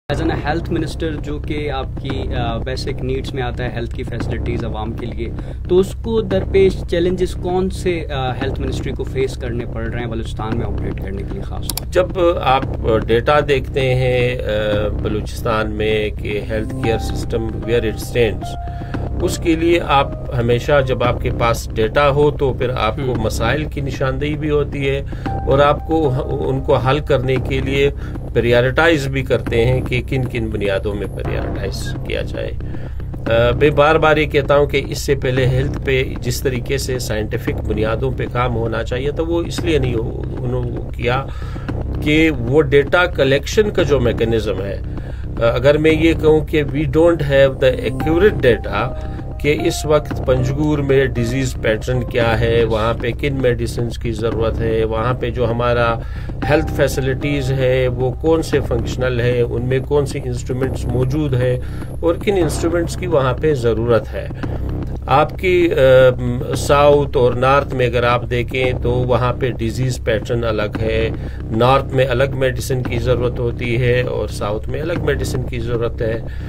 As an health minister जो कि आपकी बेसिक नीड्स में आता है, हेल्थ की फैसिलिटीज़ आवाम के लिए, तो उसको दरपेश चैलेंजेस कौन से हेल्थ मिनिस्ट्री को फेस करने पड़ रहे हैं बलूचिस्तान में ऑपरेट करने के लिए खास? जब आप डेटा देखते हैं बलूचिस्तान में कि health care system where it stands, उसके लिए आप हमेशा जब आपके पास डेटा हो तो फिर आपको मसाइल की निशानदेही भी होती है और आपको उनको हल करने के लिए प्रायोरिटाइज भी करते हैं कि किन किन बुनियादों में प्रायोरिटाइज किया जाए। मैं बार बार ये कहता हूँ कि इससे पहले हेल्थ पे जिस तरीके से साइंटिफिक बुनियादों पे काम होना चाहिए तो वो इसलिए नहीं उन्होंने किया कि वो डेटा कलेक्शन का जो मैकेनिज्म है, अगर मैं ये कहूँ कि we don't have the accurate data कि इस वक्त पंजगूर में डिजीज पैटर्न क्या है, वहाँ पे किन मेडिसिन की ज़रूरत है, वहाँ पे जो हमारा हेल्थ फैसिलिटीज़ है वो कौन से फंक्शनल है, उनमें कौन से इंस्ट्रूमेंट्स मौजूद है और किन इंस्ट्रूमेंट्स की वहाँ पे ज़रूरत है। आपकी साउथ और नॉर्थ में अगर आप देखें तो वहाँ पे डिजीज पैटर्न अलग है, नॉर्थ में अलग मेडिसिन की ज़रूरत होती है और साउथ में अलग मेडिसिन की ज़रूरत है।